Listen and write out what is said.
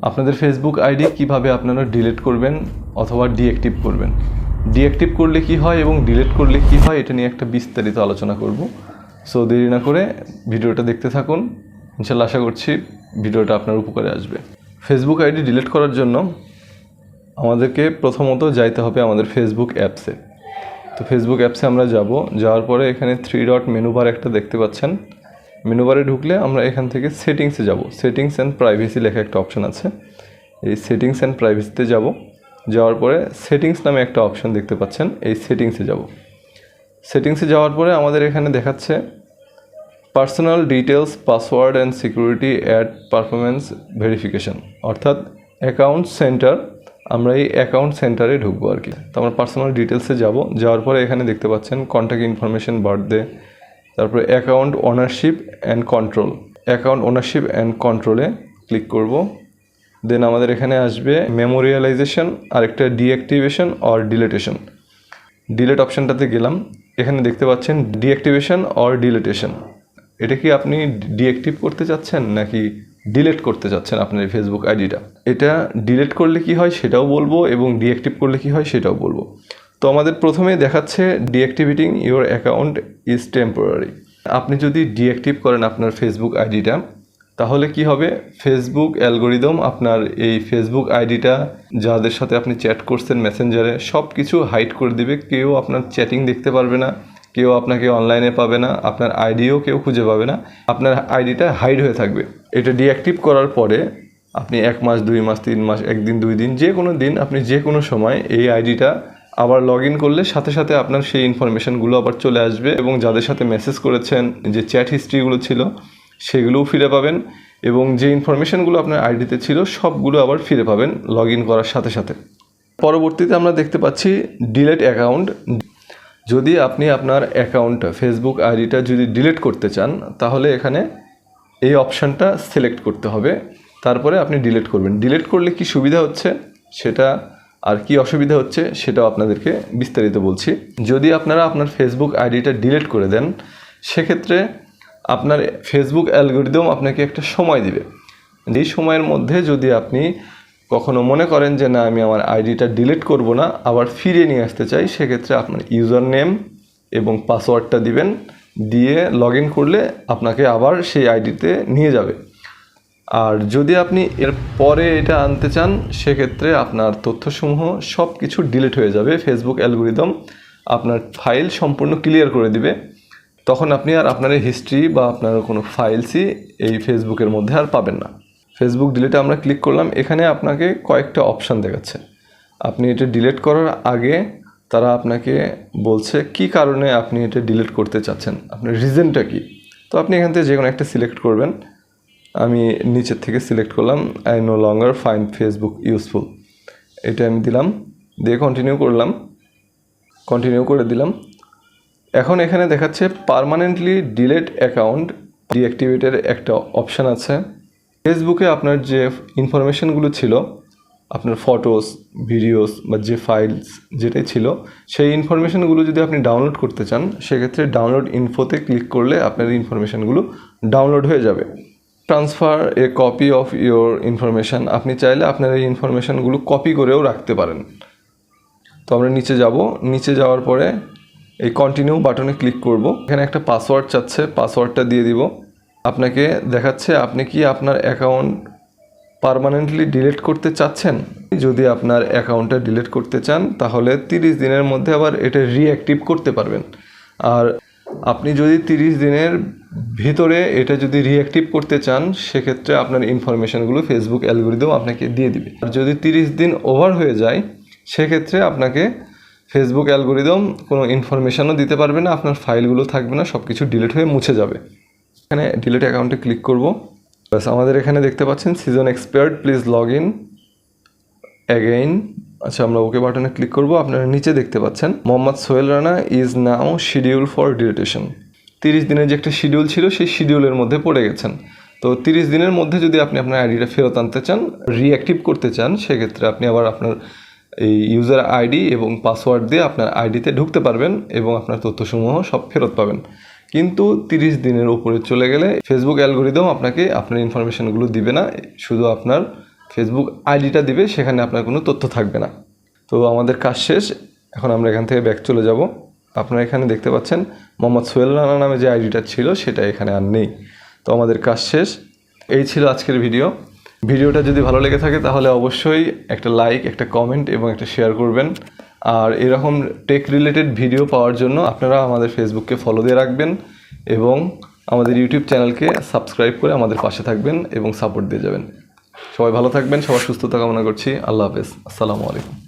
আপনাদের Facebook ID কিভাবে আপনারা ডিলিট করবেন অথবা ডিঅ্যাক্টিভ করবেন। ডিঅ্যাক্টিভ করলে কি হয় এবং ডিলিট করলে কি হয় এটা নিয়ে একটা বিস্তারিত আলোচনা করব। সো দেরি না করে ভিডিওটা দেখতে থাকুন। ইনশাআল্লাহ আশা করছি ভিডিওটা আপনার উপকারে আসবে। ফেসবুক আইডি ডিলিট করার জন্য আমাদেরকে প্রথমত যাইতে হবে আমাদের ফেসবুক অ্যাপসে। তো ফেসবুক অ্যাপসে আমরা যাওয়ার পরে এখানে 3 ডট মেনু বার একটা দেখতে পাচ্ছেন। মেনু বারে ঢুকলে আমরা এখান থেকে সেটিংসে যাব। সেটিংস অ্যান্ড প্রাইভেসি লেখা একটা অপশন আছে। এই সেটিংস অ্যান্ড প্রাইভেসিতে যাওয়ার পরে সেটিংস নামে একটা অপশন দেখতে পাচ্ছেন। এই সেটিংসে যাব। সেটিংসে যাওয়ার পরে আমাদের এখানে দেখাচ্ছে personal details, password and security ad performance verification, অর্থাৎ অ্যাকাউন্ট সেন্টার। আমরা এই অ্যাকাউন্ট সেন্টারে ঢুকবো আর কি। তো আমরা পার্সোনাল ডিটেলসে যাওয়ার পরে এখানে দেখতে পাচ্ছেন কন্ট্যাক্ট ইনফরমেশন, বার্থডে, তারপরে account ownership and control. Account ownership and কন্ট্রোলে ক্লিক করব। দেন আমাদের এখানে আসবে মেমোরিয়ালাইজেশন আর একটা ডিঅ্যাক্টিভেশন অর ডিলিটেশন। ডিলিট অপশানটাতে গেলাম। এখানে দেখতে পাচ্ছেন ডিঅ্যাক্টিভেশন অর ডিলিটেশন। এটা কি আপনি ডিঅ্যাক্টিভ করতে চাচ্ছেন নাকি ডিলিট করতে চাচ্ছেন আপনার ফেসবুক আইডিটা? এটা ডিলিট করলে কি হয় সেটাও বলবো এবং ডিঅ্যাক্টিভ করলে কি হয় সেটাও বলবো। তো আমাদের প্রথমে দেখাচ্ছে ডিঅ্যাক্টিভেটিং ইউর অ্যাকাউন্ট ইজ টেম্পোরারি। আপনি যদি ডিঅ্যাক্টিভ করেন আপনার ফেসবুক আইডিটা, তাহলে কি হবে, ফেসবুক অ্যালগোরিদম আপনার এই ফেসবুক আইডিটা, যাদের সাথে আপনি চ্যাট করছেন মেসেঞ্জারে, সব কিছু হাইড করে দিবে। কেউ আপনার চ্যাটিং দেখতে পারবে না, কেউ আপনাকে অনলাইনে পাবে না, আপনার আইডিও কেউ খুঁজে পাবে না, আপনার আইডিটা হাইড হয়ে থাকবে। এটা ডিঅ্যাক্টিভ করার পরে আপনি 1 মাস, 2 মাস, 3 মাস, 1 দিন, 2 দিন, যে কোনো দিন আপনি যে কোনো সময় এই আইডিটা আবার লগ ইন করলে সাথে সাথে আপনার সেই ইনফরমেশানগুলো আবার চলে আসবে এবং যাদের সাথে মেসেজ করেছেন, যে চ্যাট হিস্ট্রিগুলো ছিল সেগুলোও ফিরে পাবেন এবং যে ইনফরমেশানগুলো আপনার আইডিতে ছিল সবগুলো আবার ফিরে পাবেন লগ ইন করার সাথে সাথে। পরবর্তীতে আমরা দেখতে পাচ্ছি ডিলিট অ্যাকাউন্ট। যদি আপনি আপনার অ্যাকাউন্টটা, ফেসবুক আইডিটা যদি ডিলিট করতে চান, তাহলে এখানে এই অপশানটা সিলেক্ট করতে হবে, তারপরে আপনি ডিলিট করবেন। ডিলিট করলে কি সুবিধা হচ্ছে সেটা আর কি অসুবিধা হচ্ছে সেটাও আপনাদেরকে বিস্তারিত বলছি। যদি আপনারা আপনার ফেসবুক আইডিটা ডিলিট করে দেন, সেক্ষেত্রে আপনার ফেসবুক অ্যালগোরিদম আপনাকে একটা সময় দিবে। এই সময়ের মধ্যে যদি আপনি কখনো মনে করেন যে না, আমি আমার আইডিটা ডিলিট করব না, আবার ফিরিয়ে নিয়ে আসতে চাই, সেক্ষেত্রে আপনার ইউজার নেম এবং পাসওয়ার্ডটা দিবেন। দিয়ে লগ ইন করলে আপনাকে আবার সেই আইডিতে নিয়ে যাবে। আর যদি আপনি এর পরে এটা আনতে চান, সেক্ষেত্রে আপনার তথ্যসমূহ সব কিছু ডিলিট হয়ে যাবে। ফেসবুক অ্যালগোরিদম আপনার ফাইল সম্পূর্ণ ক্লিয়ার করে দিবে। তখন আপনি আর আপনার হিস্ট্রি বা আপনার কোনো ফাইলসই এই ফেসবুকের মধ্যে আর পাবেন না। ফেসবুক ডিলিটে আমরা ক্লিক করলাম। এখানে আপনাকে কয়েকটা অপশান দেখাচ্ছে। আপনি এটা ডিলিট করার আগে তারা আপনাকে বলছে কি কারণে আপনি এটা ডিলিট করতে চাচ্ছেন, আপনার রিজনটা কি। তো আপনি এখান থেকে যে কোনো একটা সিলেক্ট করবেন। আমি নিচের থেকে সিলেক্ট করলাম I no longer find Facebook useful. এটা আমি দিলাম, দিয়ে কন্টিনিউ করলাম। কন্টিনিউ করে দিলাম। এখন এখানে দেখাচ্ছে পার্মানেন্টলি ডিলিট অ্যাকাউন্ট ডিঅ্যাক্টিভেটের একটা অপশান আছে। ফেসবুকে আপনার যে ইনফরমেশানগুলো ছিল, আপনার ফটোস, ভিডিওস বা যে ফাইলস যেটাই ছিল, সেই ইনফরমেশানগুলো যদি আপনি ডাউনলোড করতে চান, সেক্ষেত্রে ডাউনলোড ইনফোতে ক্লিক করলে আপনার ইনফরমেশানগুলো ডাউনলোড হয়ে যাবে। Transfer A copy of your information, আপনি চাইলে আপনার এই ইনফরমেশানগুলো কপি করেও রাখতে পারেন। তো আমরা নিচে যাব। নিচে যাওয়ার পরে এই কন্টিনিউ বাটনে ক্লিক করব। এখানে একটা পাসওয়ার্ড চাচ্ছে, পাসওয়ার্ডটা দিয়ে দিব। আপনাকে দেখাচ্ছে আপনি কি আপনার অ্যাকাউন্ট পার্মানেন্টলি ডিলিট করতে চাচ্ছেন। যদি আপনার অ্যাকাউন্টটা ডিলিট করতে চান, তাহলে 30 দিনের মধ্যে আবার এটা রিঅ্যাক্টিভ করতে পারবেন। আর আপনি যদি 30 দিনের ভিতরে এটা যদি রিঅ্যাক্টিভ করতে চান, সেক্ষেত্রে আপনার ইনফরমেশানগুলো ফেসবুক অ্যালগোরিদম আপনাকে দিয়ে দিবে। আর যদি 30 দিন ওভার হয়ে যায়, সেক্ষেত্রে আপনাকে ফেসবুক অ্যালগোরিদম কোনো ইনফরমেশানও দিতে পারবে না, আপনার ফাইলগুলো থাকবে না, সব কিছু ডিলিট হয়ে মুছে যাবে। এখানে ডিলিট অ্যাকাউন্টে ক্লিক করব। বাস, আমাদের এখানে দেখতে পাচ্ছেন season expired, please log in again. আচ্ছা, আমরা ওকে বাটনে ক্লিক করব। আপনারা নিচে দেখতে পাচ্ছেন Mohammad Sohel Rana is now schedule for ডিলিটেশন। 30 দিনের যে একটা শিডিউল ছিল, সেই শিডিউলের মধ্যে পড়ে গেছেন। তো 30 দিনের মধ্যে যদি আপনি আপনার আইডিটা ফেরত আনতে চান, রিঅ্যাক্টিভ করতে চান, সেক্ষেত্রে আপনি আবার আপনার এই ইউজার আইডি এবং পাসওয়ার্ড দিয়ে আপনার আইডিতে ঢুকতে পারবেন এবং আপনার তথ্যসমূহ সব ফেরত পাবেন। কিন্তু 30 দিনের উপরে চলে গেলে ফেসবুক অ্যালগোরিদম আপনাকে আপনার ইনফরমেশানগুলো দিবে না, শুধু আপনার ফেসবুক আইডিটা দিবে, সেখানে আপনার কোনো তথ্য থাকবে না। তো আমাদের কাজ শেষ, এখন আমরা এখান থেকে ব্যাক চলে যাব। আপনারা এখানে দেখতে পাচ্ছেন মোহাম্মদ সোহেল রানা নামে যে আইডিটা ছিল সেটা এখানে আর নেই। তো আমাদের কাজ শেষ। এই ছিল আজকের ভিডিওটা যদি ভালো লেগে থাকে তাহলে অবশ্যই একটা লাইক, একটা কমেন্ট এবং একটা শেয়ার করবেন। আর এরকম টেক রিলেটেড ভিডিও পাওয়ার জন্য আপনারা আমাদের ফেসবুককে ফলো দিয়ে রাখবেন এবং আমাদের ইউটিউব চ্যানেলকে সাবস্ক্রাইব করে আমাদের পাশে থাকবেন এবং সাপোর্ট দিয়ে যাবেন। সবাই ভালো থাকবেন, সবার সুস্থতা কামনা করছি। আল্লাহ হাফেজ, আসসালামু আলাইকুম।